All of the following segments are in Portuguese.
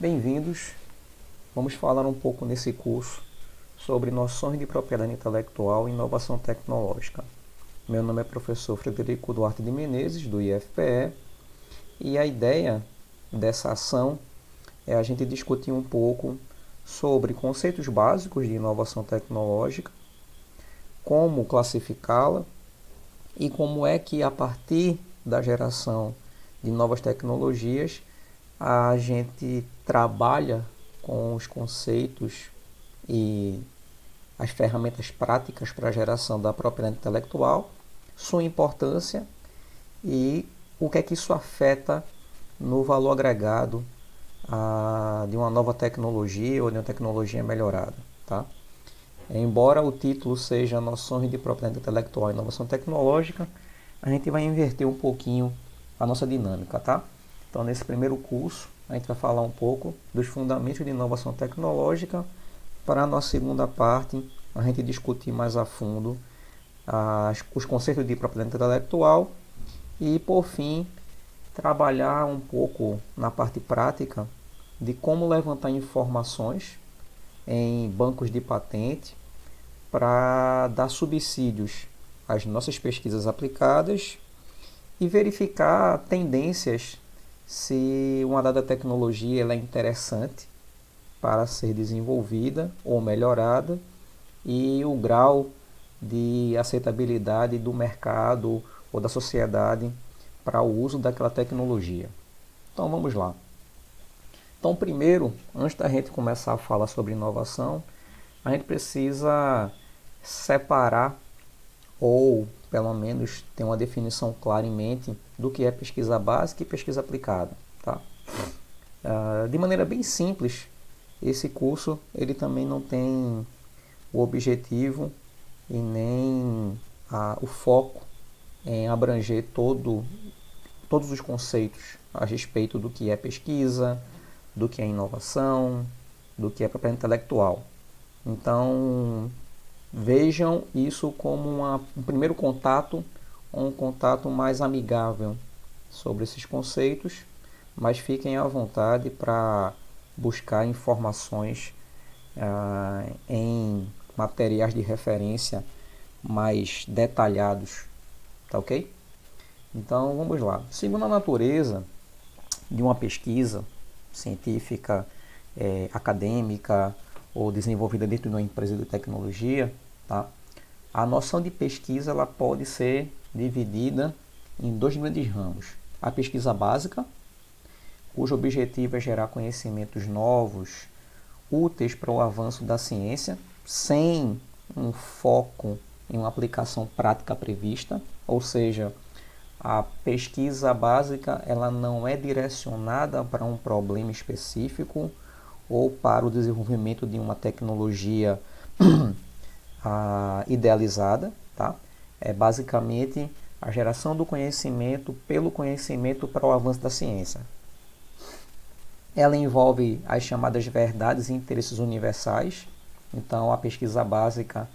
Bem-vindos. Vamos falar um pouco nesse curso sobre noções de propriedade intelectual e inovação tecnológica. Meu nome é professor Frederico Duarte de Menezes, do IFPE, e a ideia dessa ação é a gente discutir um pouco sobre conceitos básicos de inovação tecnológica, como classificá-la e como é que, a partir da geração de novas tecnologias, a gente trabalha com os conceitos e as ferramentas práticas para a geração da propriedade intelectual, sua importância e o que é que isso afeta no valor agregado de uma nova tecnologia ou de uma tecnologia melhorada. Tá? Embora o título seja Noções de Propriedade Intelectual e Inovação Tecnológica, a gente vai inverter um pouquinho a nossa dinâmica. Tá? Então, nesse primeiro curso, a gente vai falar um pouco dos fundamentos de inovação tecnológica. Para a nossa segunda parte, a gente discutir mais a fundo os conceitos de propriedade intelectual e, por fim, trabalhar um pouco na parte prática de como levantar informações em bancos de patente para dar subsídios às nossas pesquisas aplicadas e verificar tendências se uma dada tecnologia ela é interessante para ser desenvolvida ou melhorada e o grau de aceitabilidade do mercado ou da sociedade para o uso daquela tecnologia. Então vamos lá. Então primeiro, antes da gente começar a falar sobre inovação, a gente precisa separar ou pelo menos ter uma definição clara em mente do que é pesquisa básica e pesquisa aplicada. Tá? De maneira bem simples, esse curso ele também não tem o objetivo e nem o foco em abranger todos os conceitos a respeito do que é pesquisa, do que é inovação, do que é propriedade intelectual. Então, vejam isso como um primeiro contato, um contato mais amigável sobre esses conceitos, mas fiquem à vontade para buscar informações em materiais de referência mais detalhados, tá ok? Então vamos lá. Segundo a natureza de uma pesquisa científica, acadêmica ou desenvolvida dentro de uma empresa de tecnologia, tá? A noção de pesquisa ela pode ser dividida em dois grandes ramos. A pesquisa básica, cujo objetivo é gerar conhecimentos novos, úteis para o avanço da ciência, sem um foco em uma aplicação prática prevista, ou seja, a pesquisa básica ela não é direcionada para um problema específico ou para o desenvolvimento de uma tecnologia idealizada, tá? É basicamente a geração do conhecimento pelo conhecimento para o avanço da ciência. Ela envolve as chamadas verdades e interesses universais. Então, a pesquisa básica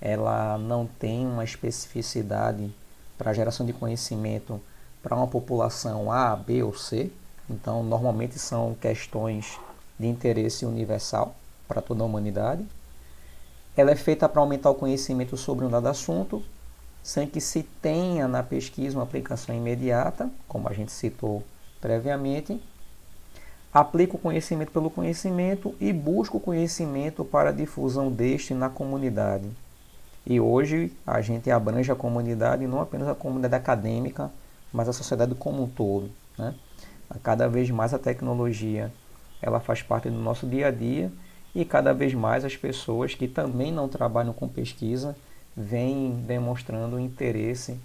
ela não tem uma especificidade para a geração de conhecimento para uma população A, B ou C. Então, normalmente são questões de interesse universal para toda a humanidade. Ela é feita para aumentar o conhecimento sobre um dado assunto, sem que se tenha na pesquisa uma aplicação imediata, como a gente citou previamente. Aplica o conhecimento pelo conhecimento e busca o conhecimento para a difusão deste na comunidade. E hoje a gente abrange a comunidade, não apenas a comunidade acadêmica, mas a sociedade como um todo. Né? Cada vez mais a tecnologia ela faz parte do nosso dia a dia e cada vez mais as pessoas que também não trabalham com pesquisa vêm demonstrando interesse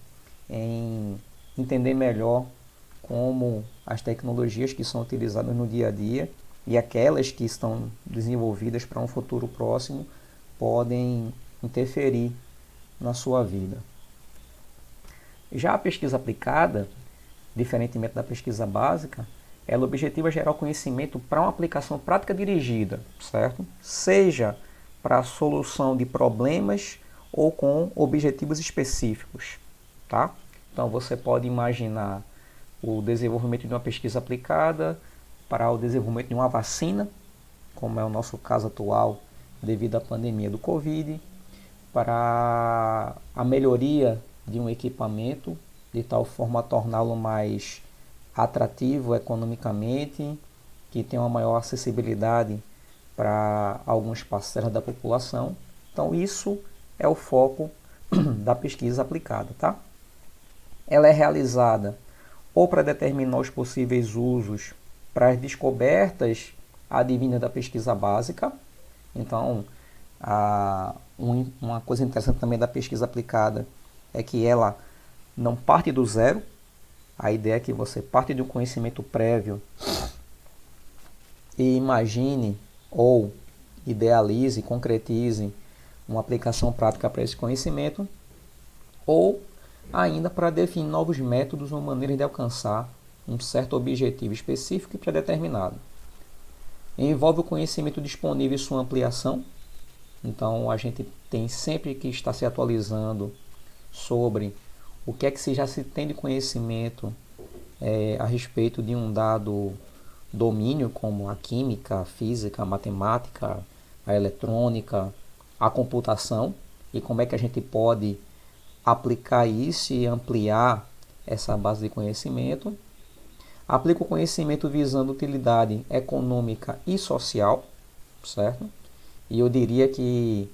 em entender melhor como as tecnologias que são utilizadas no dia a dia e aquelas que estão desenvolvidas para um futuro próximo podem interferir na sua vida. Já a pesquisa aplicada, diferentemente da pesquisa básica, ela objetiva gerar conhecimento para uma aplicação prática dirigida, certo? Seja para a solução de problemas ou com objetivos específicos, tá? Então você pode imaginar o desenvolvimento de uma pesquisa aplicada para o desenvolvimento de uma vacina, como é o nosso caso atual devido à pandemia do Covid, para a melhoria de um equipamento, de tal forma a torná-lo mais atrativo economicamente, que tenha uma maior acessibilidade para algumas parcelas da população. Então isso é o foco da pesquisa aplicada, tá? Ela é realizada ou para determinar os possíveis usos para as descobertas advindas da pesquisa básica. Então, uma coisa interessante também da pesquisa aplicada é que ela não parte do zero. A ideia é que você parte de um conhecimento prévio e imagine ou idealize, concretize uma aplicação prática para esse conhecimento, ou ainda para definir novos métodos ou maneiras de alcançar um certo objetivo específico e predeterminado. Envolve o conhecimento disponível e sua ampliação. Então a gente tem sempre que estar se atualizando sobre o que é que já se tem de conhecimento a respeito de um dado domínio, como a química, a física, a matemática, a eletrônica, a computação, e como é que a gente pode aplicar isso e ampliar essa base de conhecimento. Aplica o conhecimento visando utilidade econômica e social, certo? E eu diria que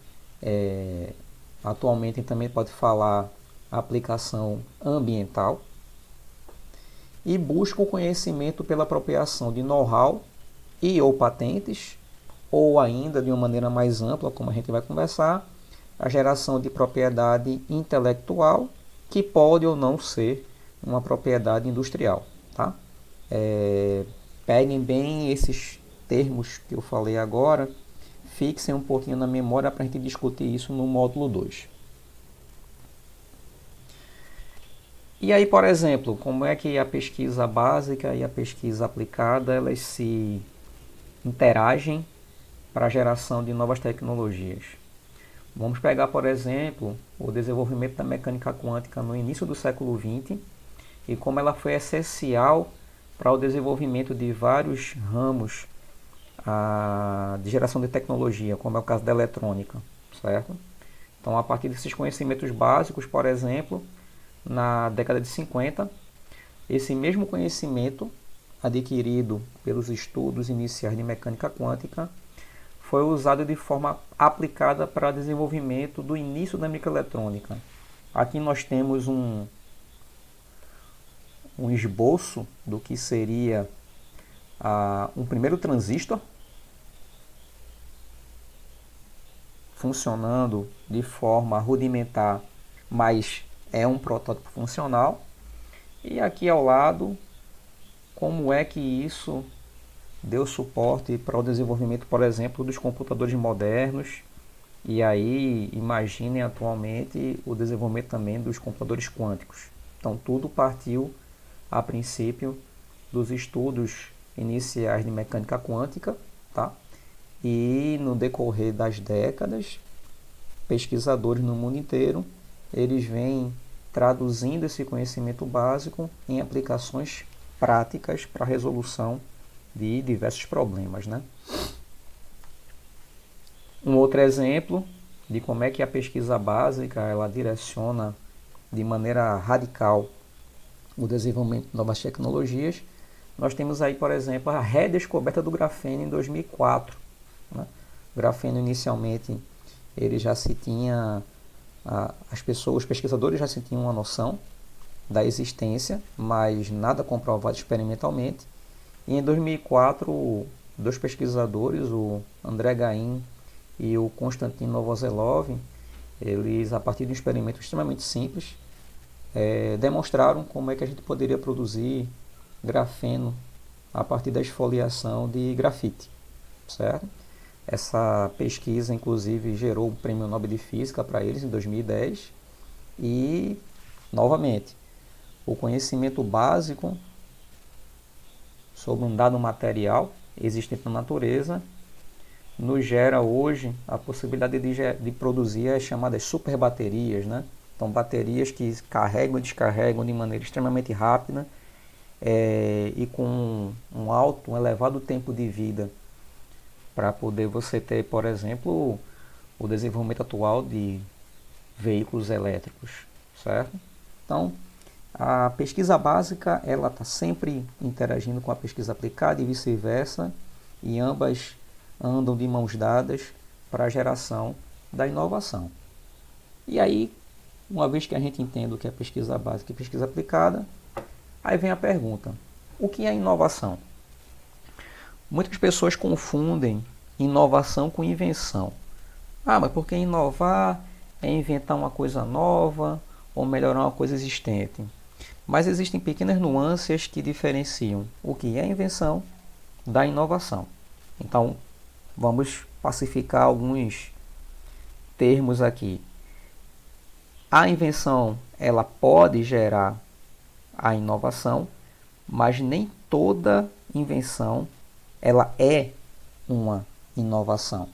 atualmente também pode falar aplicação ambiental. E busca o conhecimento pela apropriação de know-how e ou patentes, ou ainda de uma maneira mais ampla, como a gente vai conversar, a geração de propriedade intelectual, que pode ou não ser uma propriedade industrial, tá? Peguem bem esses termos que eu falei agora, fixem um pouquinho na memória para a gente discutir isso no módulo 2. E aí, por exemplo, como é que a pesquisa básica e a pesquisa aplicada elas se interagem para a geração de novas tecnologias? Vamos pegar, por exemplo, o desenvolvimento da mecânica quântica no início do século XX e como ela foi essencial para o desenvolvimento de vários ramos de geração de tecnologia, como é o caso da eletrônica, certo? Então, a partir desses conhecimentos básicos, por exemplo, na década de 50, esse mesmo conhecimento adquirido pelos estudos iniciais de mecânica quântica foi usado de forma aplicada para o desenvolvimento do início da microeletrônica. Aqui nós temos um esboço do que seria um primeiro transistor funcionando de forma rudimentar, mas é um protótipo funcional. E aqui ao lado, como é que isso deu suporte para o desenvolvimento, por exemplo, dos computadores modernos. E aí, imaginem atualmente o desenvolvimento também dos computadores quânticos. Então, tudo partiu, a princípio, dos estudos iniciais de mecânica quântica, tá? E no decorrer das décadas, pesquisadores no mundo inteiro, eles vêm traduzindo esse conhecimento básico em aplicações práticas para a resolução de diversos problemas, né? Um outro exemplo de como é que a pesquisa básica ela direciona de maneira radical o desenvolvimento de novas tecnologias. Nós temos aí, por exemplo, a redescoberta do grafeno em 2004. Né? O grafeno inicialmente ele já se tinha, os pesquisadores já se tinham uma noção da existência, mas nada comprovado experimentalmente. E em 2004, dois pesquisadores, o André Gaim e o Konstantin Novoselov, eles, a partir de um experimento extremamente simples, demonstraram como é que a gente poderia produzir grafeno a partir da esfoliação de grafite, certo? Essa pesquisa, inclusive, gerou o Prêmio Nobel de Física para eles em 2010 e, novamente, o conhecimento básico sobre um dado material existente na natureza nos gera hoje a possibilidade de produzir as chamadas superbaterias, né? Então, baterias que carregam e descarregam de maneira extremamente rápida e com um elevado tempo de vida para poder você ter, por exemplo, o desenvolvimento atual de veículos elétricos, certo? Então, a pesquisa básica ela está sempre interagindo com a pesquisa aplicada e vice-versa, e ambas andam de mãos dadas para a geração da inovação. E aí, uma vez que a gente entende o que é pesquisa básica e pesquisa aplicada, aí vem a pergunta: o que é inovação? Muitas pessoas confundem inovação com invenção. Ah, mas porque inovar é inventar uma coisa nova ou melhorar uma coisa existente. Mas existem pequenas nuances que diferenciam o que é invenção da inovação. Então, vamos pacificar alguns termos aqui. A invenção, ela pode gerar a inovação, mas nem toda invenção ela é uma inovação.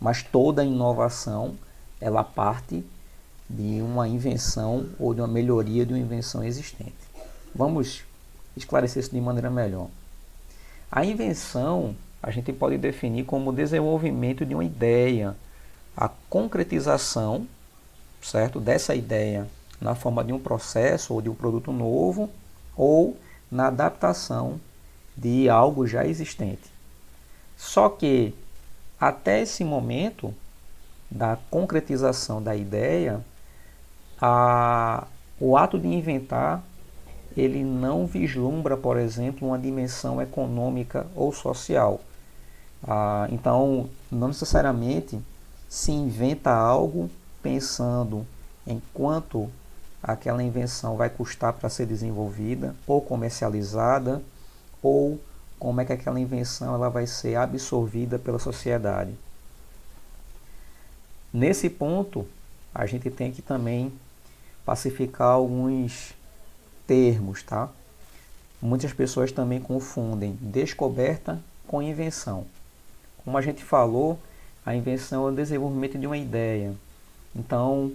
Mas toda inovação ela parte de uma invenção ou de uma melhoria de uma invenção existente. Vamos esclarecer isso de maneira melhor. A invenção a gente pode definir como o desenvolvimento de uma ideia, a concretização, certo, dessa ideia na forma de um processo ou de um produto novo ou na adaptação de algo já existente. Só que até esse momento da concretização da ideia, o ato de inventar ele não vislumbra, por exemplo, uma dimensão econômica ou social. Então, não necessariamente se inventa algo pensando em quanto aquela invenção vai custar para ser desenvolvida ou comercializada, ou como é que aquela invenção ela vai ser absorvida pela sociedade. Nesse ponto, a gente tem que também pacificar alguns termos, tá? Muitas pessoas também confundem descoberta com invenção. Como a gente falou, a invenção é o desenvolvimento de uma ideia. Então,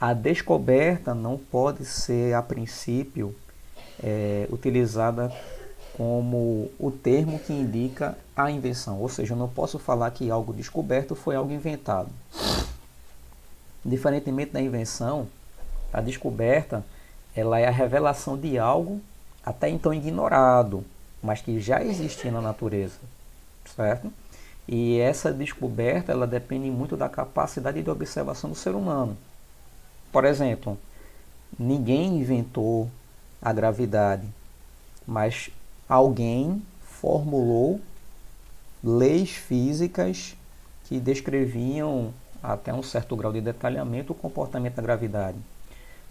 a descoberta não pode ser, a princípio, utilizada como o termo que indica a invenção. Ou seja, eu não posso falar que algo descoberto foi algo inventado. Diferentemente da invenção, a descoberta ela é a revelação de algo até então ignorado, mas que já existia na natureza, certo? E essa descoberta ela depende muito da capacidade de observação do ser humano. Por exemplo, ninguém inventou a gravidade, mas alguém formulou leis físicas que descreviam até um certo grau de detalhamento o comportamento da gravidade.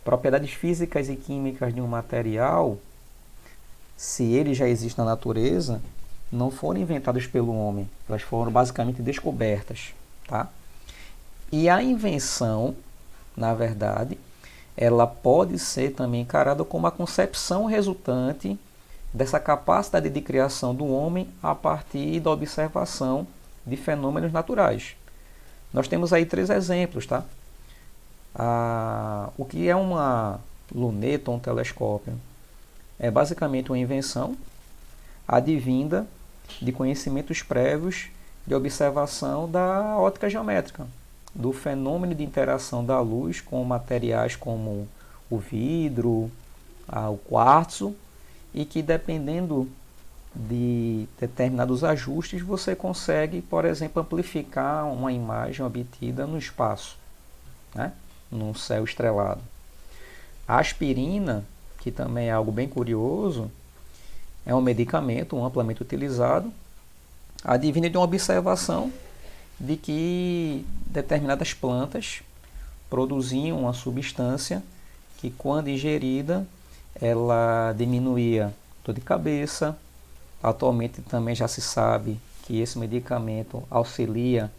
Propriedades físicas e químicas de um material, se ele já existe na natureza, não foram inventadas pelo homem, elas foram basicamente descobertas, tá? E a invenção, na verdade, ela pode ser também encarada como a concepção resultante dessa capacidade de criação do homem a partir da observação de fenômenos naturais. Nós temos aí 3 exemplos, tá? O que é uma luneta ou um telescópio? É basicamente uma invenção advinda de conhecimentos prévios de observação da ótica geométrica, do fenômeno de interação da luz com materiais como o vidro, o quartzo, e que dependendo de determinados ajustes você consegue, por exemplo, amplificar uma imagem obtida no espaço, né? Num céu estrelado. A aspirina, que também é algo bem curioso, é um medicamento amplamente utilizado, advindo de uma observação de que determinadas plantas produziam uma substância que, quando ingerida, ela diminuía dor de cabeça. Atualmente também já se sabe que esse medicamento auxilia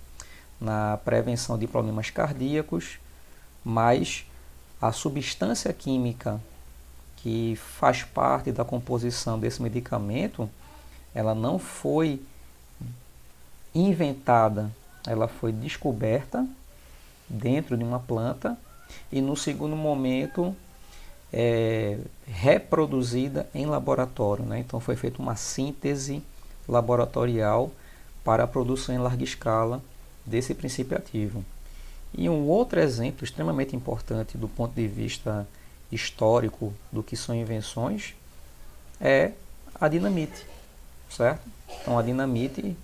na prevenção de problemas cardíacos, mas a substância química que faz parte da composição desse medicamento, ela não foi inventada, ela foi descoberta dentro de uma planta e no segundo momento reproduzida em laboratório, né? Então foi feita uma síntese laboratorial para a produção em larga escala desse princípio ativo. E um outro exemplo extremamente importante do ponto de vista histórico do que são invenções é a dinamite, certo? Então a dinamite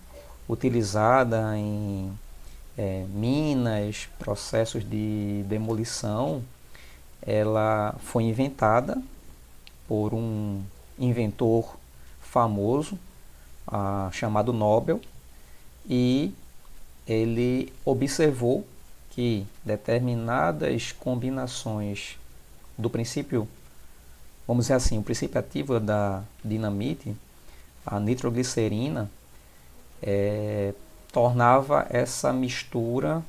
utilizada em minas, processos de demolição, ela foi inventada por um inventor famoso, chamado Nobel, e ele observou que determinadas combinações do princípio, vamos dizer assim, o princípio ativo da dinamite, a nitroglicerina, tornava essa mistura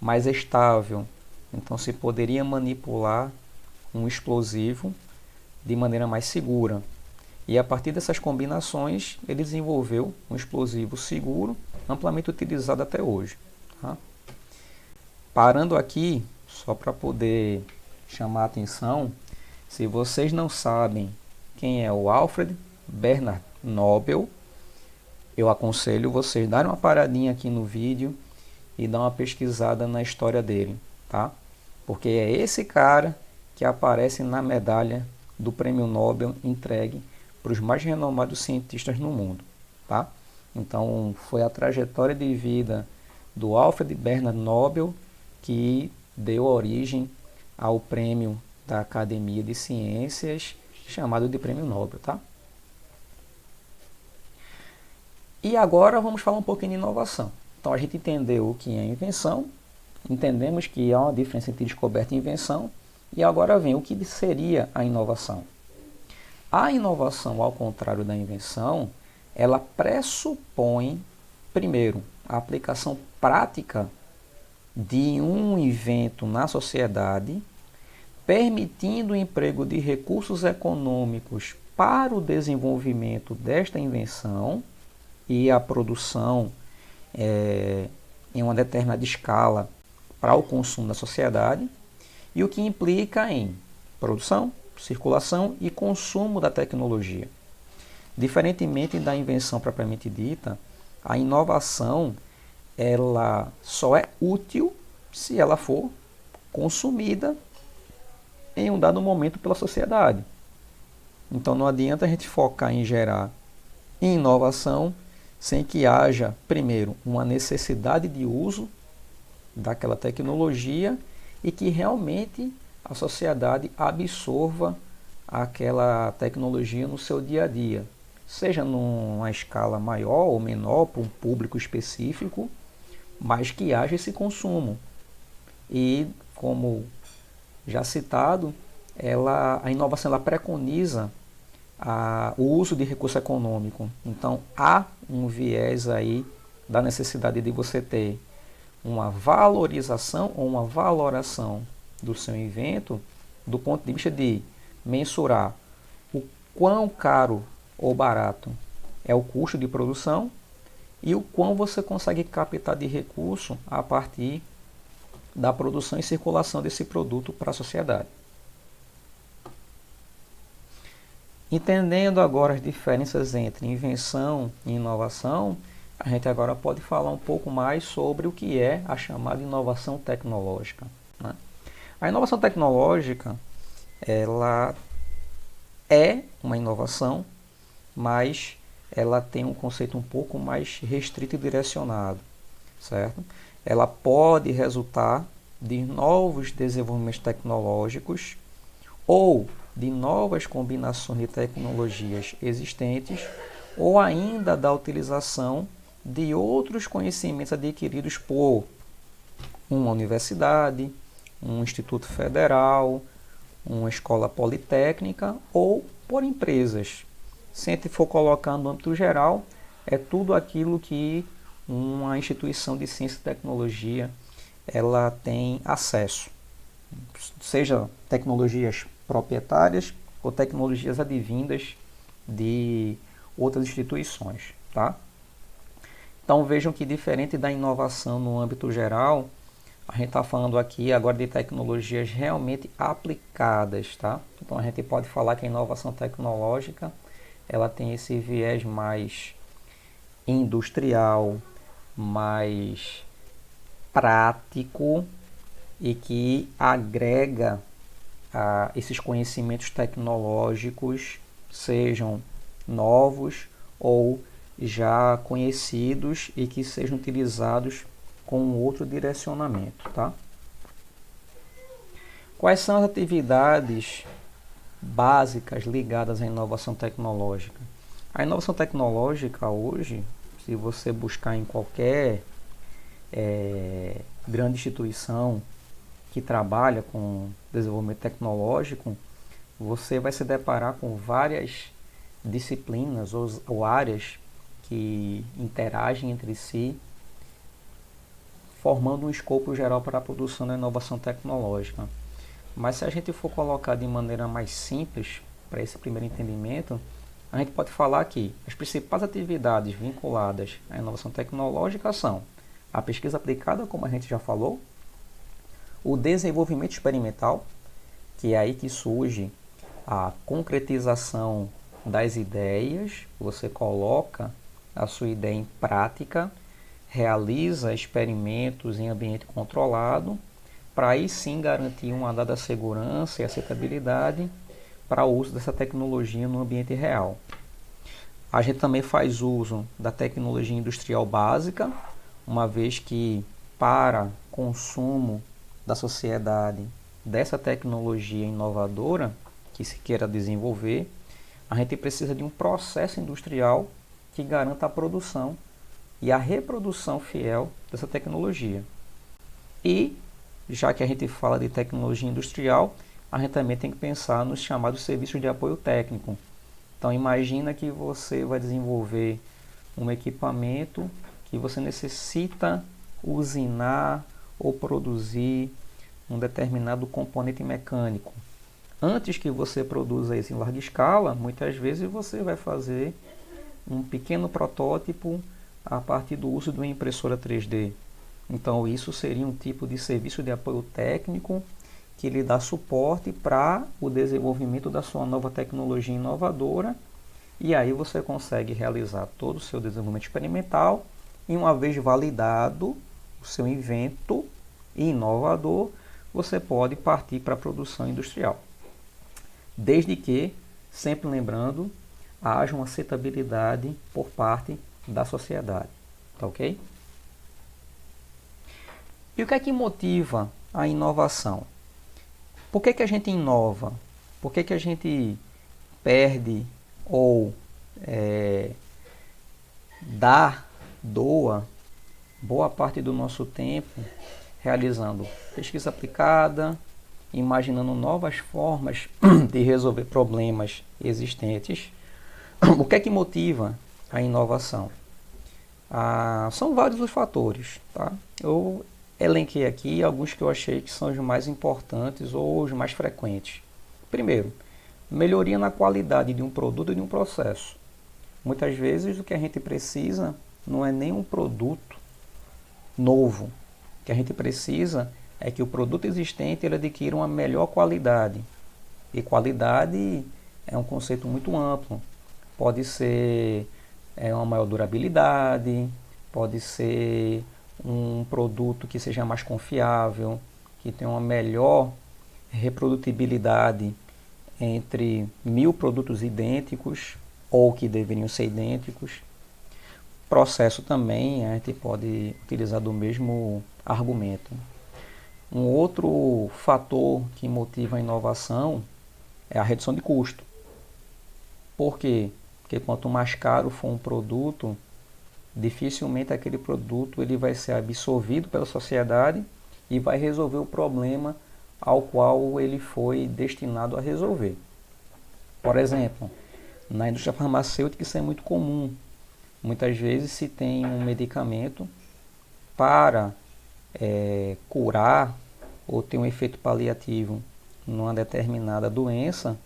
mais estável. Então se poderia manipular um explosivo de maneira mais segura. E a partir dessas combinações, ele desenvolveu um explosivo seguro, amplamente utilizado até hoje. Tá? Parando aqui, só para poder chamar a atenção, se vocês não sabem quem é o Alfred Bernard Nobel, eu aconselho vocês darem uma paradinha aqui no vídeo e dar uma pesquisada na história dele, tá? Porque é esse cara que aparece na medalha do Prêmio Nobel entregue para os mais renomados cientistas no mundo, tá? Então foi a trajetória de vida do Alfred Bernard Nobel que deu origem ao prêmio da Academia de Ciências, chamado de Prêmio Nobel, tá? E agora vamos falar um pouquinho de inovação. Então a gente entendeu o que é invenção, entendemos que há uma diferença entre descoberta e invenção, e agora vem o que seria a inovação. A inovação, ao contrário da invenção, ela pressupõe, primeiro, a aplicação prática de um invento na sociedade, permitindo o emprego de recursos econômicos para o desenvolvimento desta invenção e a produção em uma determinada escala para o consumo da sociedade, e o que implica em produção, circulação e consumo da tecnologia. Diferentemente da invenção propriamente dita, a inovação ela só é útil se ela for consumida em um dado momento pela sociedade. Então não adianta a gente focar em gerar inovação sem que haja, primeiro, uma necessidade de uso daquela tecnologia e que realmente a sociedade absorva aquela tecnologia no seu dia a dia, seja numa escala maior ou menor, para um público específico, mas que haja esse consumo. E, como já citado, a inovação ela preconiza o uso de recurso econômico. Então, há um viés aí da necessidade de você ter uma valorização ou uma valoração do seu invento do ponto de vista de mensurar o quão caro ou barato é o custo de produção e o quão você consegue captar de recurso a partir da produção e circulação desse produto para a sociedade. Entendendo agora as diferenças entre invenção e inovação, a gente agora pode falar um pouco mais sobre o que é a chamada inovação tecnológica, né? A inovação tecnológica, ela é uma inovação, mas ela tem um conceito um pouco mais restrito e direcionado, certo? Ela pode resultar de novos desenvolvimentos tecnológicos ou de novas combinações de tecnologias existentes ou ainda da utilização de outros conhecimentos adquiridos por uma universidade, um instituto federal, uma escola politécnica ou por empresas. Se a gente for colocar no âmbito geral, é tudo aquilo que uma instituição de ciência e tecnologia ela tem acesso, seja tecnologias proprietárias ou tecnologias advindas de outras instituições, tá? Então vejam que diferente da inovação no âmbito geral, A gente está falando aqui agora de tecnologias realmente aplicadas, tá? Então a gente pode falar que a inovação tecnológica ela tem esse viés mais industrial, mais prático e que agrega esses conhecimentos tecnológicos, sejam novos ou já conhecidos e que sejam utilizados com outro direcionamento, tá? Quais são as atividades básicas ligadas à inovação tecnológica? A inovação tecnológica hoje, se você buscar em qualquer grande instituição que trabalha com desenvolvimento tecnológico, você vai se deparar com várias disciplinas ou áreas que interagem entre si, formando um escopo geral para a produção da inovação tecnológica. Mas se a gente for colocar de maneira mais simples, para esse primeiro entendimento, a gente pode falar que as principais atividades vinculadas à inovação tecnológica são a pesquisa aplicada, como a gente já falou, o desenvolvimento experimental, que é aí que surge a concretização das ideias, você coloca a sua ideia em prática, realiza experimentos em ambiente controlado, para aí sim garantir uma dada segurança e aceitabilidade para o uso dessa tecnologia no ambiente real. A gente também faz uso da tecnologia industrial básica, uma vez que para consumo da sociedade dessa tecnologia inovadora que se queira desenvolver, a gente precisa de um processo industrial que garanta a produção e a reprodução fiel dessa tecnologia. E, já que a gente fala de tecnologia industrial, a gente também tem que pensar nos chamados serviços de apoio técnico. Então, imagina que você vai desenvolver um equipamento que você necessita usinar ou produzir um determinado componente mecânico. Antes que você produza isso em larga escala, muitas vezes você vai fazer um pequeno protótipo a partir do uso de uma impressora 3D. Então, isso seria um tipo de serviço de apoio técnico que lhe dá suporte para o desenvolvimento da sua nova tecnologia inovadora, e aí você consegue realizar todo o seu desenvolvimento experimental e, uma vez validado o seu invento inovador, você pode partir para a produção industrial. Desde que, sempre lembrando, haja uma aceitabilidade por parte da sociedade. Tá ok? E o que é que motiva a inovação? Por que a gente inova? Por que a gente perde ou doa boa parte do nosso tempo realizando pesquisa aplicada, imaginando novas formas de resolver problemas existentes? O que é que motiva a inovação? São vários os fatores, tá? Eu elenquei aqui alguns que eu achei que são os mais importantes ou os mais frequentes. Primeiro, melhoria na qualidade de um produto e de um processo. Muitas vezes o que a gente precisa não é nem um produto novo. O que a gente precisa é que o produto existente ele adquira uma melhor qualidade. E qualidade é um conceito muito amplo. Pode ser uma maior durabilidade, pode ser um produto que seja mais confiável, que tenha uma melhor reprodutibilidade entre 1000 produtos idênticos ou que deveriam ser idênticos. Processo também, a gente pode utilizar do mesmo argumento. Um outro fator que motiva a inovação é a redução de custo. Por quê? Porque quanto mais caro for um produto, dificilmente aquele produto ele vai ser absorvido pela sociedade e vai resolver o problema ao qual ele foi destinado a resolver. Por exemplo, na indústria farmacêutica isso é muito comum. Muitas vezes se tem um medicamento para curar ou ter um efeito paliativo numa determinada doença,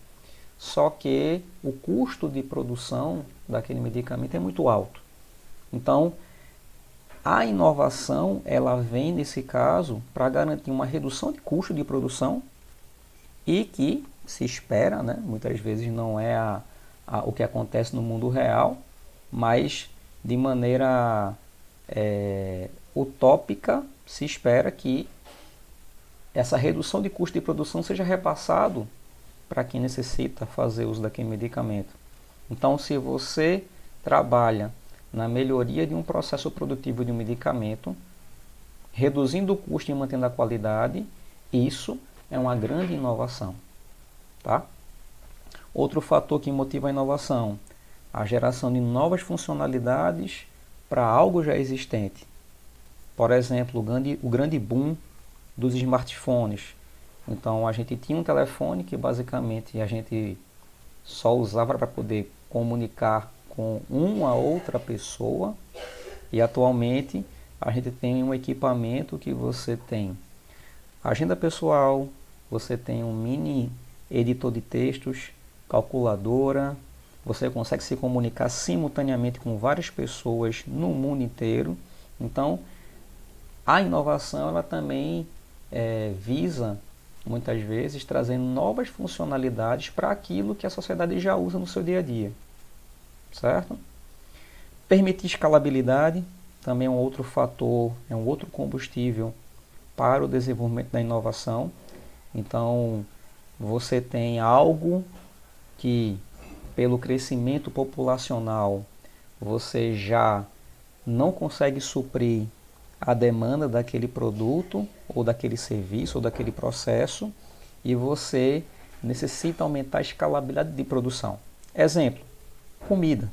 só que o custo de produção daquele medicamento é muito alto. Então, A inovação, ela vem nesse caso para garantir uma redução de custo de produção e que se espera, né, muitas vezes não é o que acontece no mundo real, mas de maneira utópica se espera que essa redução de custo de produção seja repassado para quem necessita fazer uso daquele medicamento. Então, se você trabalha na melhoria de um processo produtivo de um medicamento, reduzindo o custo e mantendo a qualidade, isso é uma grande inovação. Tá? Outro fator que motiva a inovação, a geração de novas funcionalidades para algo já existente. Por exemplo, o grande boom dos smartphones. Então a gente tinha um telefone que basicamente a gente só usava para poder comunicar com uma outra pessoa, e atualmente a gente tem um equipamento que você tem agenda pessoal, você tem um mini editor de textos, calculadora, você consegue se comunicar simultaneamente com várias pessoas no mundo inteiro. Então a inovação ela também visa muitas vezes trazendo novas funcionalidades para aquilo que a sociedade já usa no seu dia a dia, certo? Permitir escalabilidade também é um outro fator, é um outro combustível para o desenvolvimento da inovação. Então, você tem algo que, pelo crescimento populacional, você já não consegue suprir a demanda daquele produto, ou daquele serviço, ou daquele processo, e você necessita aumentar a escalabilidade de produção. Exemplo, comida,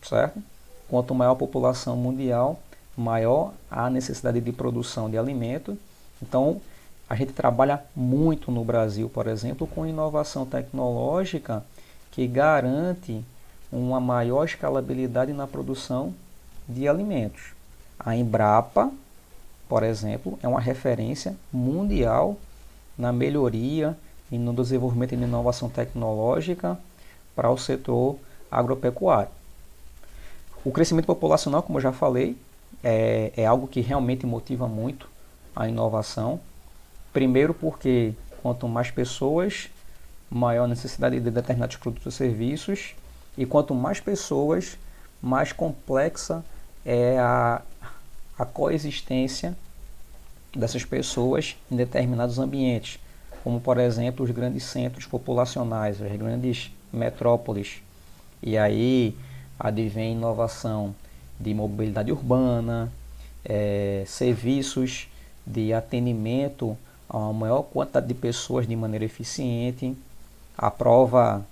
certo? Quanto maior a população mundial, maior a necessidade de produção de alimento. Então, a gente trabalha muito no Brasil, por exemplo, com inovação tecnológica que garante uma maior escalabilidade na produção de alimentos. A Embrapa, por exemplo, é uma referência mundial na melhoria e no desenvolvimento de inovação tecnológica para o setor agropecuário. O crescimento populacional, como eu já falei, é algo que realmente motiva muito a inovação. Primeiro porque quanto mais pessoas, maior a necessidade de determinados produtos e serviços, e quanto mais pessoas, mais complexa é a coexistência dessas pessoas em determinados ambientes, como por exemplo os grandes centros populacionais, as grandes metrópoles. E aí advém inovação de mobilidade urbana, serviços de atendimento a uma maior quantidade de pessoas de maneira eficiente. A prova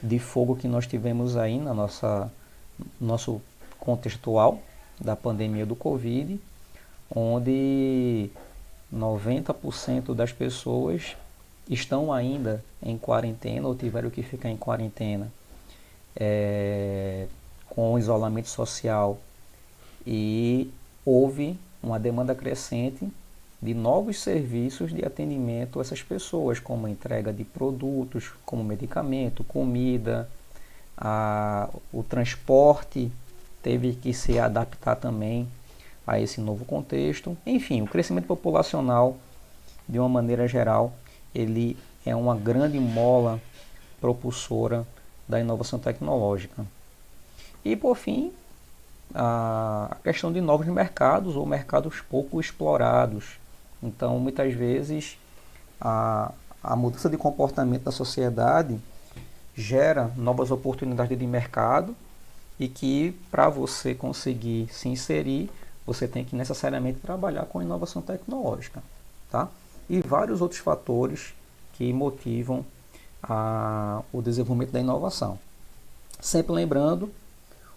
de fogo que nós tivemos aí no nosso contexto atual da pandemia do Covid, onde 90% das pessoas estão ainda em quarentena ou tiveram que ficar em quarentena com isolamento social, e houve uma demanda crescente de novos serviços de atendimento a essas pessoas, como entrega de produtos, como medicamento, comida, o transporte teve que se adaptar também a esse novo contexto. Enfim, o crescimento populacional, de uma maneira geral, ele é uma grande mola propulsora da inovação tecnológica. E, por fim, a questão de novos mercados ou mercados pouco explorados. Então, muitas vezes, a mudança de comportamento da sociedade gera novas oportunidades de mercado, e que, para você conseguir se inserir, você tem que necessariamente trabalhar com inovação tecnológica. Tá? E vários outros fatores que motivam o desenvolvimento da inovação. Sempre lembrando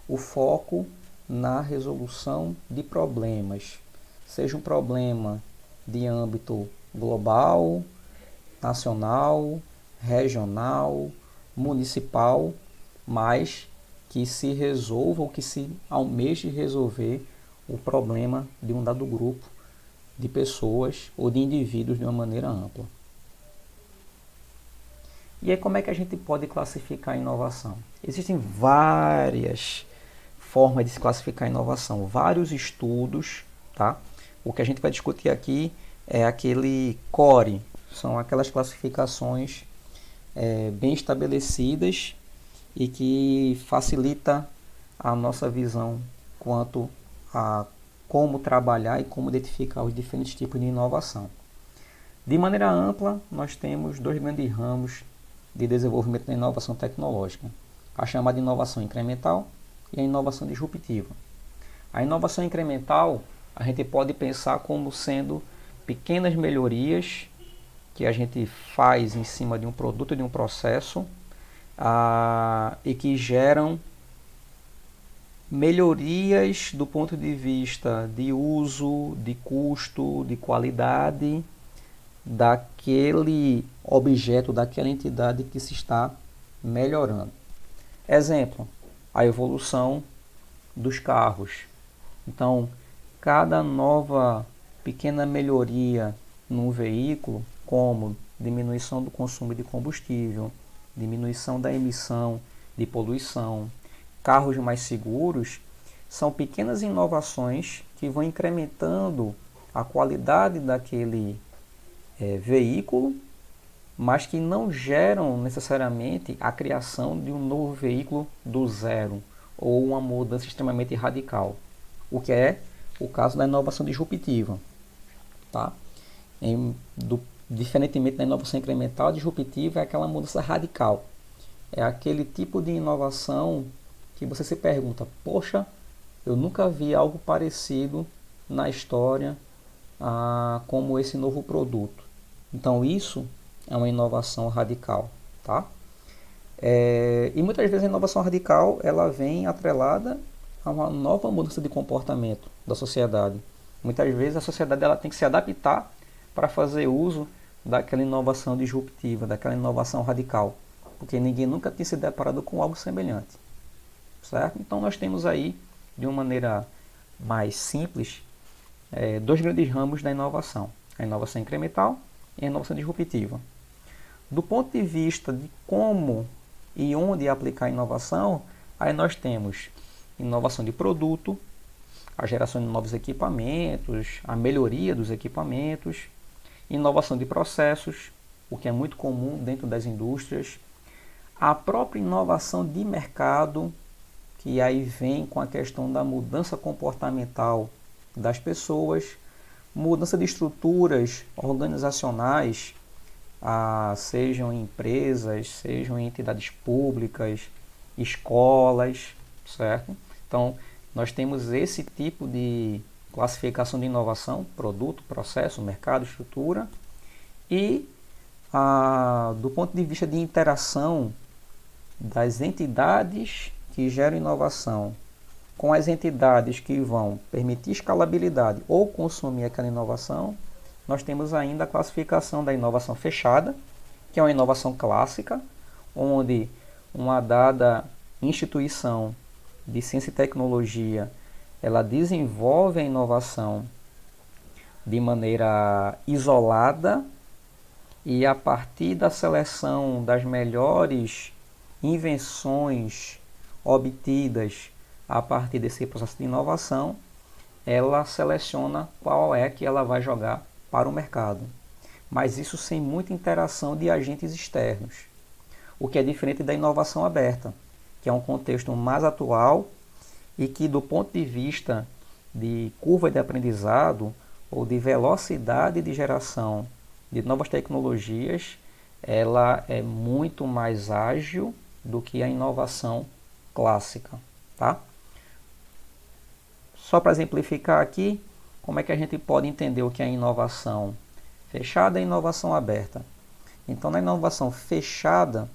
o foco na resolução de problemas, seja um problema de âmbito global, nacional, regional, municipal, mas que se resolva ou que se almeje resolver o problema de um dado grupo de pessoas ou de indivíduos de uma maneira ampla. E aí, como é que a gente pode classificar a inovação? Existem várias formas de se classificar a inovação, vários estudos, tá? O que a gente vai discutir aqui é aquele core, são aquelas classificações bem estabelecidas e que facilita a nossa visão quanto a como trabalhar e como identificar os diferentes tipos de inovação. De maneira ampla, nós temos dois grandes ramos de desenvolvimento da inovação tecnológica, a chamada inovação incremental e a inovação disruptiva. A inovação incremental a gente pode pensar como sendo pequenas melhorias que a gente faz em cima de um produto, de um processo, e que geram melhorias do ponto de vista de uso, de custo, de qualidade daquele objeto, daquela entidade que se está melhorando. Exemplo, a evolução dos carros. Então, cada nova pequena melhoria no veículo, como diminuição do consumo de combustível, diminuição da emissão de poluição, carros mais seguros, são pequenas inovações que vão incrementando a qualidade daquele veículo, mas que não geram necessariamente a criação de um novo veículo do zero ou uma mudança extremamente radical, o que é o caso da inovação disruptiva. Tá? Diferentemente da inovação incremental, a disruptiva é aquela mudança radical. É aquele tipo de inovação que você se pergunta, poxa, eu nunca vi algo parecido na história como esse novo produto. Então isso é uma inovação radical. Tá? E muitas vezes a inovação radical ela vem atrelada a uma nova mudança de comportamento da sociedade. Muitas vezes a sociedade ela tem que se adaptar para fazer uso daquela inovação disruptiva, daquela inovação radical, porque ninguém nunca tinha se deparado com algo semelhante, certo? Então nós temos aí, de uma maneira mais simples, dois grandes ramos da inovação, a inovação incremental e a inovação disruptiva. Do ponto de vista de como e onde aplicar a inovação, aí nós temos inovação de produto, a geração de novos equipamentos, a melhoria dos equipamentos, inovação de processos, o que é muito comum dentro das indústrias, a própria inovação de mercado, que aí vem com a questão da mudança comportamental das pessoas, mudança de estruturas organizacionais, sejam em empresas, sejam em entidades públicas, escolas, certo? Então, nós temos esse tipo de classificação de inovação, produto, processo, mercado, estrutura, e do ponto de vista de interação das entidades que geram inovação com as entidades que vão permitir escalabilidade ou consumir aquela inovação, nós temos ainda a classificação da inovação fechada, que é uma inovação clássica, onde uma dada instituição de ciência e tecnologia ela desenvolve a inovação de maneira isolada e a partir da seleção das melhores invenções obtidas a partir desse processo de inovação, ela seleciona qual é que ela vai jogar para o mercado. Mas isso sem muita interação de agentes externos, o que é diferente da inovação aberta, que é um contexto mais atual e que, do ponto de vista de curva de aprendizado ou de velocidade de geração de novas tecnologias, ela é muito mais ágil do que a inovação clássica. Tá? Só para exemplificar aqui, como é que a gente pode entender o que é inovação fechada e inovação aberta. Então, na inovação fechada,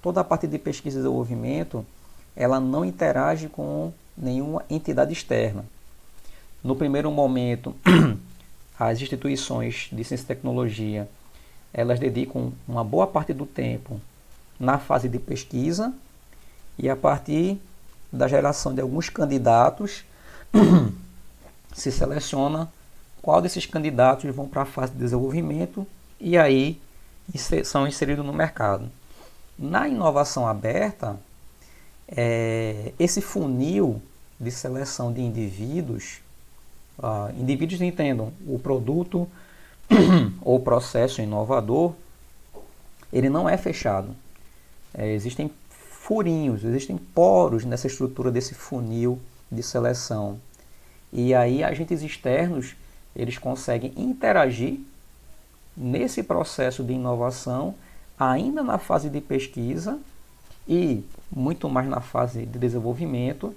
toda a parte de pesquisa e desenvolvimento, ela não interage com nenhuma entidade externa. No primeiro momento, as instituições de ciência e tecnologia, elas dedicam uma boa parte do tempo na fase de pesquisa e a partir da geração de alguns candidatos, se seleciona qual desses candidatos vão para a fase de desenvolvimento e aí são inseridos no mercado. Na inovação aberta, esse funil de seleção de indivíduos, indivíduos entendam, o produto ou processo inovador, ele não é fechado. Existem furinhos, existem poros nessa estrutura desse funil de seleção. E aí agentes externos, eles conseguem interagir nesse processo de inovação, ainda na fase de pesquisa e muito mais na fase de desenvolvimento,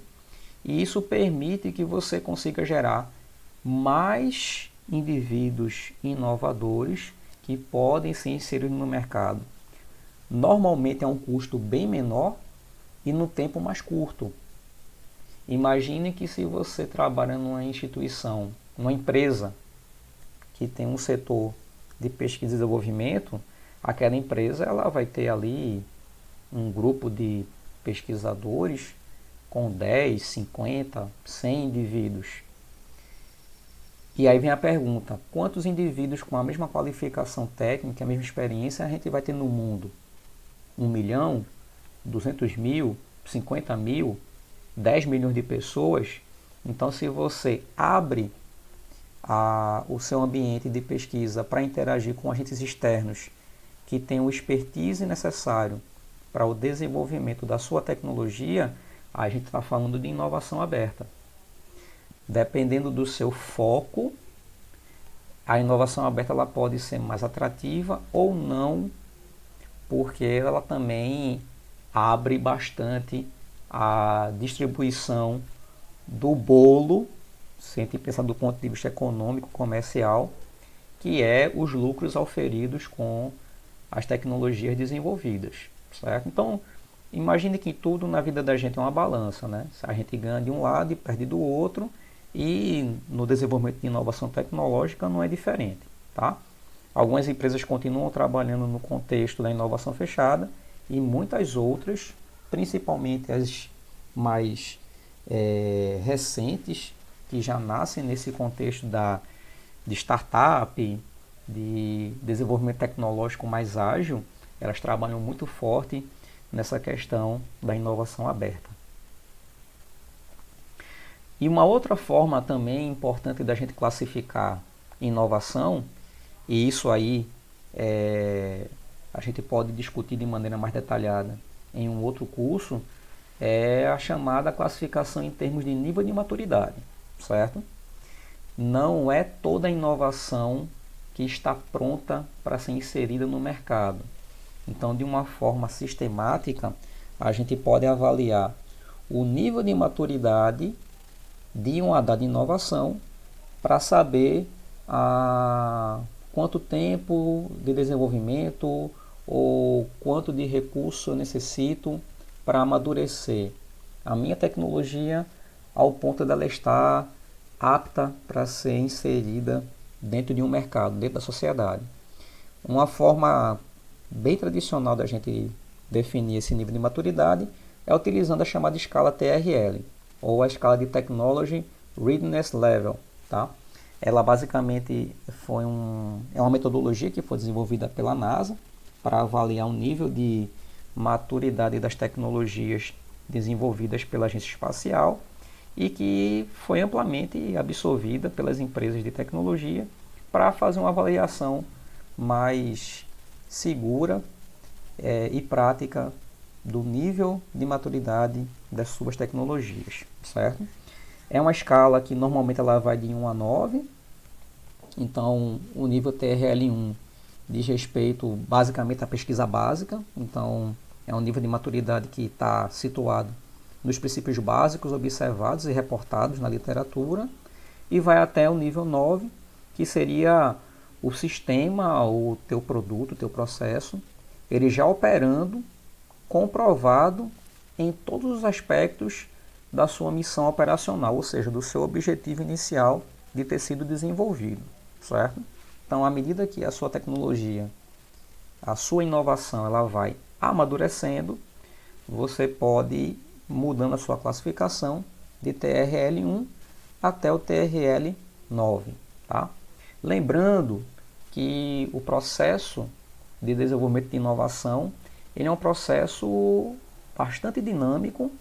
e isso permite que você consiga gerar mais indivíduos inovadores que podem ser inseridos no mercado. Normalmente é um custo bem menor e no tempo mais curto. Imagine que se você trabalha numa instituição, numa empresa que tem um setor de pesquisa e desenvolvimento, aquela empresa ela vai ter ali um grupo de pesquisadores com 10, 50, 100 indivíduos. E aí vem a pergunta, quantos indivíduos com a mesma qualificação técnica, a mesma experiência a gente vai ter no mundo? 1 milhão? 200 mil? 50 mil? 10 milhões de pessoas? Então, se você abre o seu ambiente de pesquisa para interagir com agentes externos que têm o expertise necessário para o desenvolvimento da sua tecnologia, a gente está falando de inovação aberta. Dependendo do seu foco, a inovação aberta ela pode ser mais atrativa ou não, porque ela também abre bastante a distribuição do bolo, sempre pensando do ponto de vista econômico, comercial, que é os lucros auferidos com as tecnologias desenvolvidas, certo? Então, imagine que tudo na vida da gente é uma balança, né? A gente ganha de um lado e perde do outro, e no desenvolvimento de inovação tecnológica não é diferente, tá? Algumas empresas continuam trabalhando no contexto da inovação fechada e muitas outras, principalmente as mais recentes, que já nascem nesse contexto de startup, de desenvolvimento tecnológico mais ágil, elas trabalham muito forte nessa questão da inovação aberta. E uma outra forma também importante da gente classificar inovação, e isso aí a gente pode discutir de maneira mais detalhada em um outro curso, é a chamada classificação em termos de nível de maturidade, certo? Não é toda inovação que está pronta para ser inserida no mercado. Então, de uma forma sistemática, a gente pode avaliar o nível de maturidade de uma dada inovação para saber quanto tempo de desenvolvimento ou quanto de recurso eu necessito para amadurecer a minha tecnologia ao ponto dela estar apta para ser inserida dentro de um mercado, dentro da sociedade. Uma forma bem tradicional da gente definir esse nível de maturidade é utilizando a chamada escala TRL, ou a escala de Technology Readiness Level, tá? Ela basicamente é uma metodologia que foi desenvolvida pela NASA para avaliar o nível de maturidade das tecnologias desenvolvidas pela agência espacial e que foi amplamente absorvida pelas empresas de tecnologia para fazer uma avaliação mais segura e prática do nível de maturidade das suas tecnologias, certo? É uma escala que normalmente ela vai de 1 a 9, então o nível TRL1 diz respeito basicamente à pesquisa básica, então é um nível de maturidade que está situado nos princípios básicos observados e reportados na literatura, e vai até o nível 9, que seria o sistema, o teu produto, o teu processo, ele já operando, comprovado em todos os aspectos da sua missão operacional, ou seja, do seu objetivo inicial de ter sido desenvolvido, certo? Então, à medida que a sua tecnologia, a sua inovação, ela vai amadurecendo, você pode ir mudando a sua classificação de TRL1 até o TRL9, tá? Lembrando que o processo de desenvolvimento de inovação ele é um processo bastante dinâmico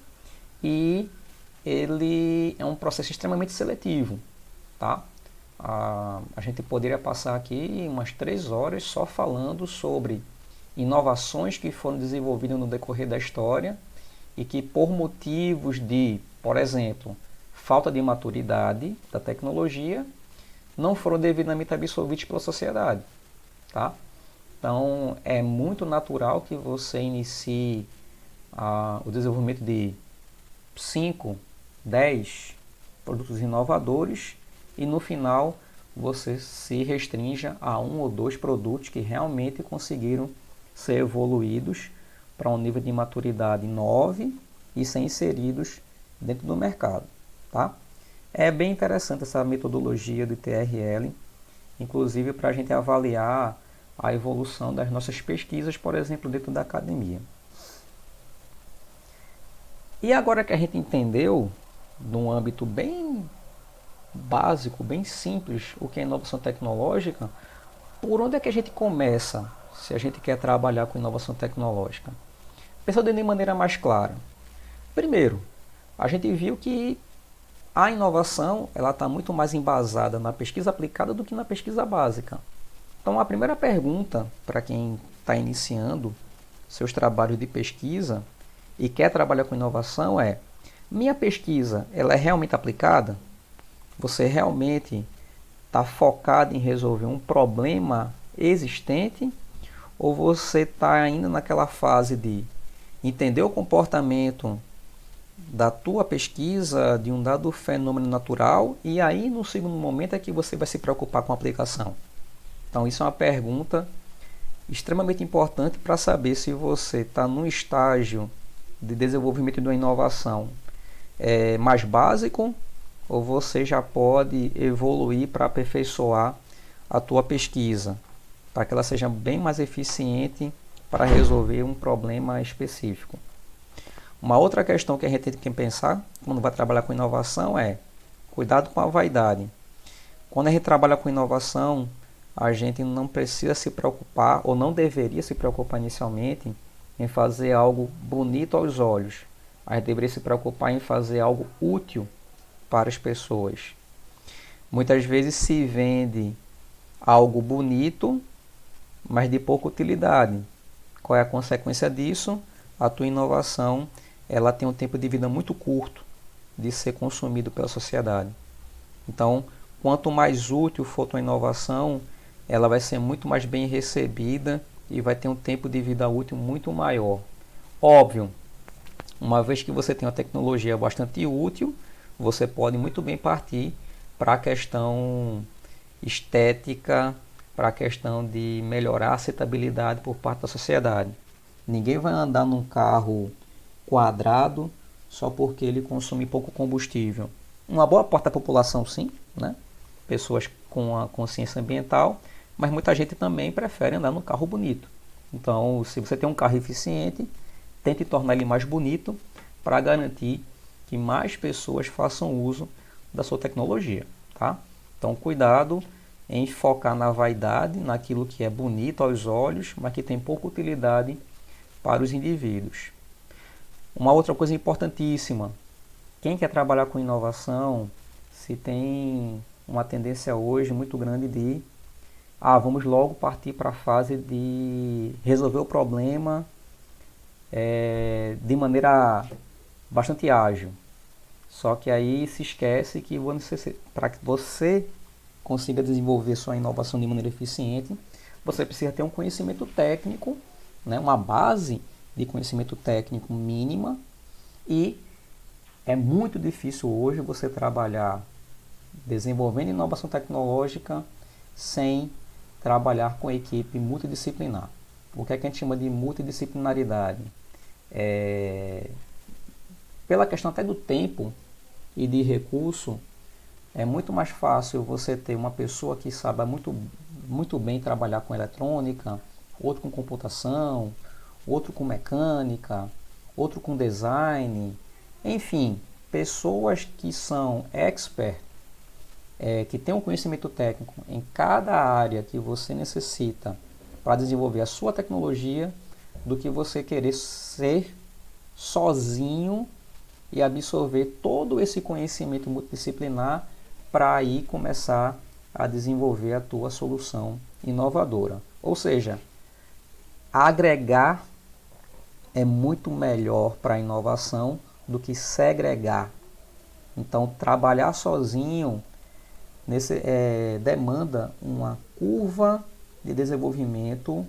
e ele é um processo extremamente seletivo, tá? A gente poderia passar aqui umas 3 horas só falando sobre inovações que foram desenvolvidas no decorrer da história e que por motivos de, por exemplo, falta de maturidade da tecnologia, não foram devidamente absorvidos pela sociedade, tá? Então é muito natural que você inicie o desenvolvimento de 5, 10 produtos inovadores e no final você se restrinja a 1 ou 2 produtos que realmente conseguiram ser evoluídos para um nível de maturidade 9 e ser inseridos dentro do mercado, tá? É bem interessante essa metodologia do TRL, inclusive para a gente avaliar a evolução das nossas pesquisas, por exemplo, dentro da academia. E agora que a gente entendeu, num âmbito bem básico, bem simples, o que é inovação tecnológica, por onde é que a gente começa se a gente quer trabalhar com inovação tecnológica? Pensando de maneira mais clara. Primeiro, a gente viu que a inovação ela está muito mais embasada na pesquisa aplicada do que na pesquisa básica. Então, a primeira pergunta para quem está iniciando seus trabalhos de pesquisa e quer trabalhar com inovação é: minha pesquisa ela é realmente aplicada? Você realmente está focado em resolver um problema existente? Ou você está ainda naquela fase de entender o comportamento da tua pesquisa de um dado fenômeno natural e aí no segundo momento é que você vai se preocupar com a aplicação? Então isso é uma pergunta extremamente importante para saber se você está num estágio de desenvolvimento de uma inovação mais básico ou você já pode evoluir para aperfeiçoar a tua pesquisa, para que ela seja bem mais eficiente para resolver um problema específico. Uma outra questão que a gente tem que pensar quando vai trabalhar com inovação é cuidado com a vaidade. Quando a gente trabalha com inovação, a gente não precisa se preocupar, ou não deveria se preocupar inicialmente, em fazer algo bonito aos olhos. A gente deveria se preocupar em fazer algo útil para as pessoas. Muitas vezes se vende algo bonito, mas de pouca utilidade. Qual é a consequência disso? A tua inovação ela tem um tempo de vida muito curto de ser consumido pela sociedade. Então, quanto mais útil for tua inovação, ela vai ser muito mais bem recebida e vai ter um tempo de vida útil muito maior. Óbvio, uma vez que você tem uma tecnologia bastante útil, você pode muito bem partir para a questão estética, para a questão de melhorar a aceitabilidade por parte da sociedade. Ninguém vai andar num carro quadrado só porque ele consome pouco combustível. Uma boa parte da população sim, né? Pessoas com a consciência ambiental, mas muita gente também prefere andar num carro bonito. Então, se você tem um carro eficiente, tente tornar ele mais bonito para garantir que mais pessoas façam uso da sua tecnologia, tá? Então, cuidado em focar na vaidade, naquilo que é bonito aos olhos, mas que tem pouca utilidade para os indivíduos. Uma outra coisa importantíssima, quem quer trabalhar com inovação, se tem uma tendência hoje muito grande de vamos logo partir para a fase de resolver o problema de maneira bastante ágil. Só que aí se esquece que para que você consiga desenvolver sua inovação de maneira eficiente, você precisa ter um conhecimento técnico, né, uma base de conhecimento técnico mínima, e é muito difícil hoje você trabalhar desenvolvendo inovação tecnológica sem trabalhar com equipe multidisciplinar. O que é que a gente chama de multidisciplinaridade? Pela questão até do tempo e de recurso, é muito mais fácil você ter uma pessoa que saiba muito bem trabalhar com eletrônica, outro com computação, outro com mecânica, outro com design, enfim, pessoas que são expert, que têm um conhecimento técnico em cada área que você necessita para desenvolver a sua tecnologia, do que você querer ser sozinho e absorver todo esse conhecimento multidisciplinar para aí começar a desenvolver a tua solução inovadora. Ou seja, agregar é muito melhor para a inovação do que segregar. Então, trabalhar sozinho demanda uma curva de desenvolvimento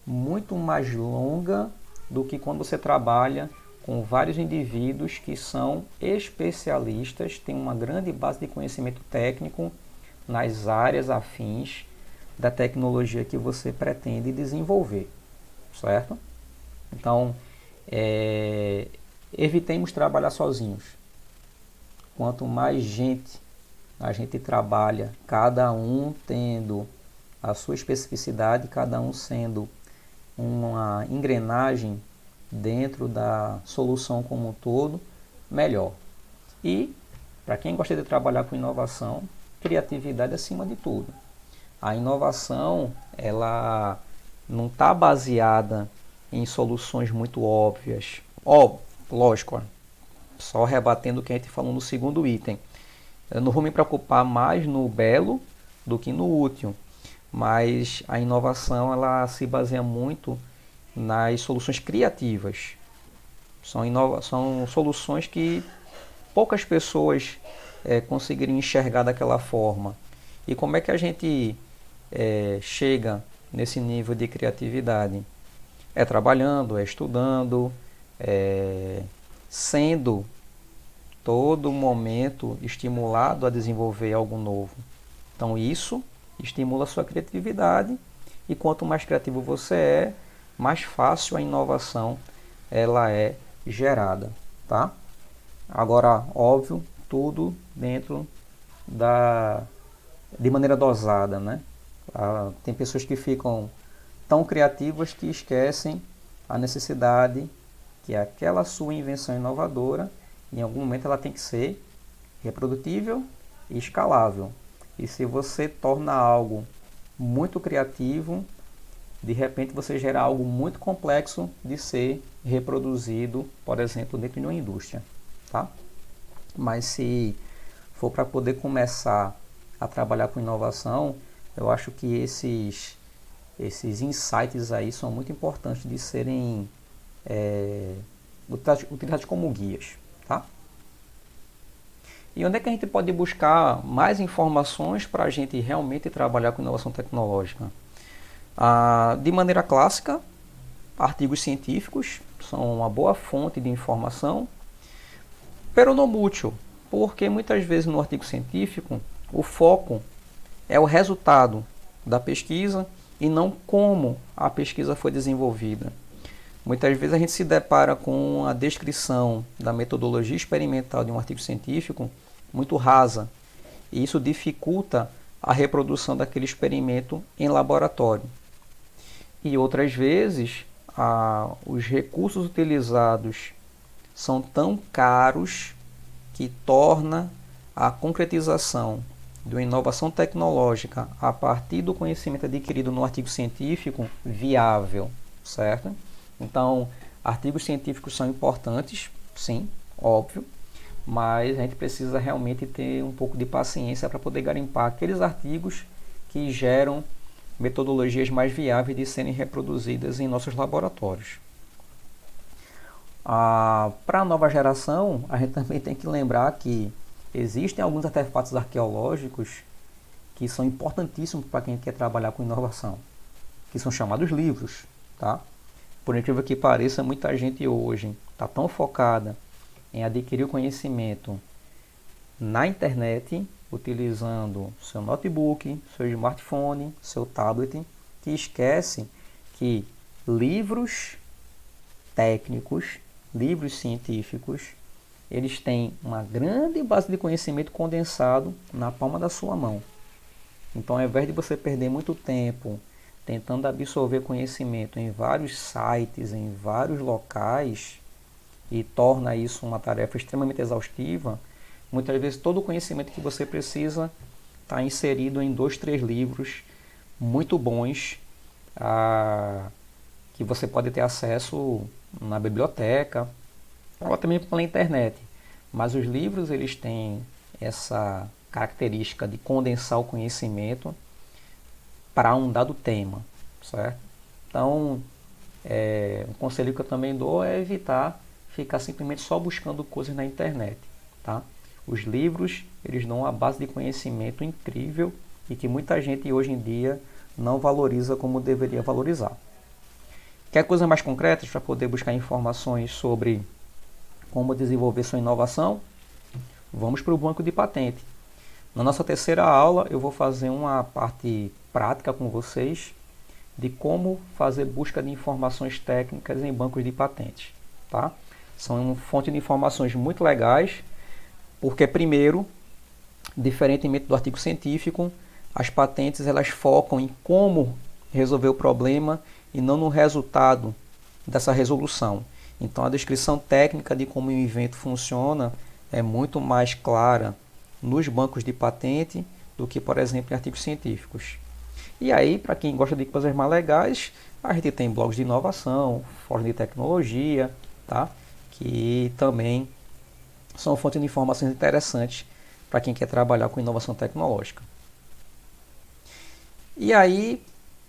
muito mais longa do que quando você trabalha com vários indivíduos que são especialistas, têm uma grande base de conhecimento técnico nas áreas afins da tecnologia que você pretende desenvolver, certo? Então, evitemos trabalhar sozinhos. Quanto mais gente a gente trabalha, cada um tendo a sua especificidade, cada um sendo uma engrenagem dentro da solução como um todo, melhor. E, para quem gosta de trabalhar com inovação, criatividade acima de tudo. A inovação, ela não está baseada em soluções muito óbvias. Lógico, só rebatendo o que a gente falou no segundo item. Eu não vou me preocupar mais no belo do que no útil, mas a inovação ela se baseia muito nas soluções criativas. São soluções que poucas pessoas conseguiriam enxergar daquela forma. E como é que a gente chega nesse nível de criatividade? É trabalhando, é estudando, sendo todo momento estimulado a desenvolver algo novo. Então isso estimula a sua criatividade e quanto mais criativo você é, mais fácil a inovação ela é gerada, tá? Agora, óbvio, tudo dentro de maneira dosada, né? Tem pessoas que ficam tão criativas que esquecem a necessidade que aquela sua invenção inovadora, em algum momento ela tem que ser reprodutível e escalável. E se você torna algo muito criativo, de repente você gera algo muito complexo de ser reproduzido, por exemplo, dentro de uma indústria, tá? Mas se for para poder começar a trabalhar com inovação, eu acho que esses insights aí são muito importantes de serem utilizados como guias, tá? E onde é que a gente pode buscar mais informações para a gente realmente trabalhar com inovação tecnológica? De maneira clássica, artigos científicos são uma boa fonte de informação, pero não mútil, porque muitas vezes no artigo científico o foco é o resultado da pesquisa e não como a pesquisa foi desenvolvida. Muitas vezes a gente se depara com a descrição da metodologia experimental de um artigo científico muito rasa, e isso dificulta a reprodução daquele experimento em laboratório. E outras vezes, os recursos utilizados são tão caros que torna a concretização de uma inovação tecnológica a partir do conhecimento adquirido no artigo científico viável, certo? Então, artigos científicos são importantes, sim, óbvio, mas a gente precisa realmente ter um pouco de paciência para poder garimpar aqueles artigos que geram metodologias mais viáveis de serem reproduzidas em nossos laboratórios. Para a nova geração, a gente também tem que lembrar que existem alguns artefatos arqueológicos que são importantíssimos para quem quer trabalhar com inovação, que são chamados livros, tá? Por incrível que pareça, muita gente hoje está tão focada em adquirir o conhecimento na internet, utilizando seu notebook, seu smartphone, seu tablet, que esquece que livros técnicos, livros científicos, eles têm uma grande base de conhecimento condensado na palma da sua mão. Então, ao invés de você perder muito tempo tentando absorver conhecimento em vários sites, em vários locais, e torna isso uma tarefa extremamente exaustiva, muitas vezes todo o conhecimento que você precisa está inserido em 2, 3 livros muito bons, que você pode ter acesso na biblioteca ou até mesmo pela internet. Mas os livros eles têm essa característica de condensar o conhecimento para um dado tema, certo? Então, um conselho que eu também dou é evitar ficar simplesmente só buscando coisas na internet, tá? Os livros, eles dão uma base de conhecimento incrível e que muita gente hoje em dia não valoriza como deveria valorizar. Quer coisas mais concretas para poder buscar informações sobre como desenvolver sua inovação? Vamos para o banco de patente. Na nossa terceira aula, eu vou fazer uma parte prática com vocês de como fazer busca de informações técnicas em bancos de patentes, tá? São uma fonte de informações muito legais, porque primeiro, diferentemente do artigo científico, as patentes elas focam em como resolver o problema e não no resultado dessa resolução. Então a descrição técnica de como o invento funciona é muito mais clara nos bancos de patente do que, por exemplo, em artigos científicos. E aí, para quem gosta de coisas mais legais, a gente tem blogs de inovação, fóruns de tecnologia, tá? Que também são fontes de informações interessantes para quem quer trabalhar com inovação tecnológica. E aí,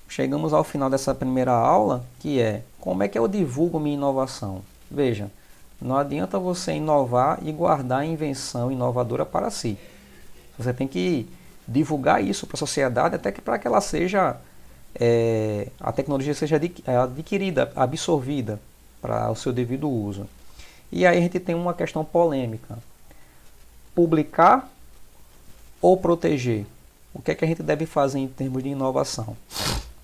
chegamos ao final dessa primeira aula, que é como é que eu divulgo minha inovação? Veja, não adianta você inovar e guardar a invenção inovadora para si. Você tem que divulgar isso para a sociedade até que para que ela seja, a tecnologia seja adquirida, absorvida para o seu devido uso. E aí a gente tem uma questão polêmica. Publicar ou proteger? O que é que a gente deve fazer em termos de inovação?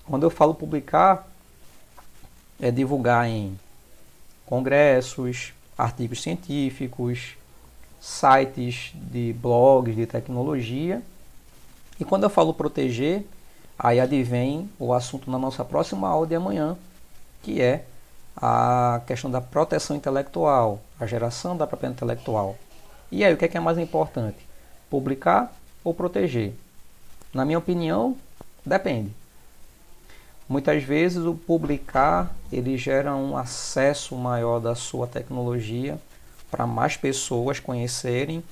Quando eu falo publicar, é divulgar em congressos, artigos científicos, sites de blogs de tecnologia. E quando eu falo proteger, aí advém o assunto na nossa próxima aula de amanhã, que é a questão da proteção intelectual, a geração da propriedade intelectual. E aí, o que é mais importante? Publicar ou proteger? Na minha opinião, depende. Muitas vezes o publicar ele gera um acesso maior da sua tecnologia para mais pessoas conhecerem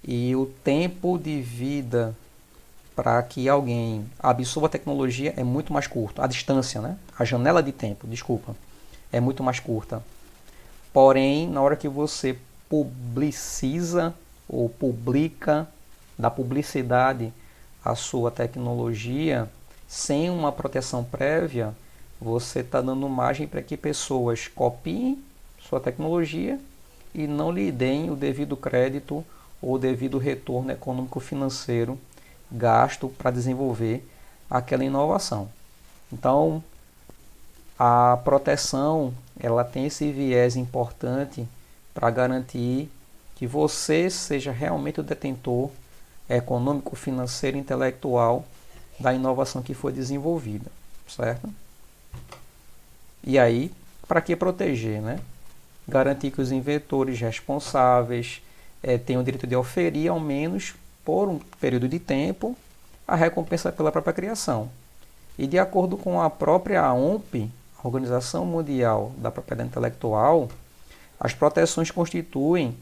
e o tempo de vida para que alguém absorva a tecnologia é muito mais curto. A distância, né? A janela de tempo, desculpa, é muito mais curta. Porém, na hora que você publiciza ou publica, dá publicidade à sua tecnologia, sem uma proteção prévia, você está dando margem para que pessoas copiem sua tecnologia e não lhe deem o devido crédito ou o devido retorno econômico-financeiro gasto para desenvolver aquela inovação. Então, a proteção ela tem esse viés importante para garantir que você seja realmente o detentor econômico, financeiro e intelectual da inovação que foi desenvolvida, certo? E aí, para que proteger, né? Garantir que os inventores responsáveis tenham o direito de oferir, ao menos por um período de tempo, a recompensa pela própria criação. E de acordo com a própria OMP, a Organização Mundial da Propriedade Intelectual, as proteções constituem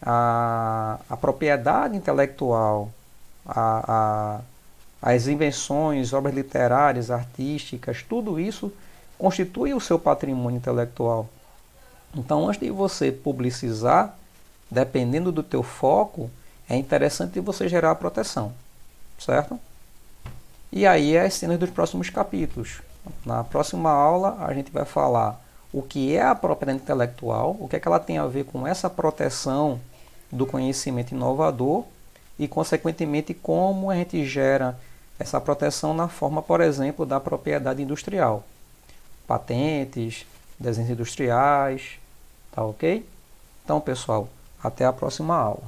a propriedade intelectual, as invenções, obras literárias, artísticas, tudo isso constitui o seu patrimônio intelectual. Então, antes de você publicizar, dependendo do teu foco, é interessante você gerar a proteção, certo? E aí é as cenas dos próximos capítulos. Na próxima aula a gente vai falar o que é a propriedade intelectual, o que é que ela tem a ver com essa proteção do conhecimento inovador e, consequentemente, como a gente gera essa proteção na forma, por exemplo, da propriedade industrial. Patentes, desenhos industriais, tá ok? Então, pessoal, até a próxima aula.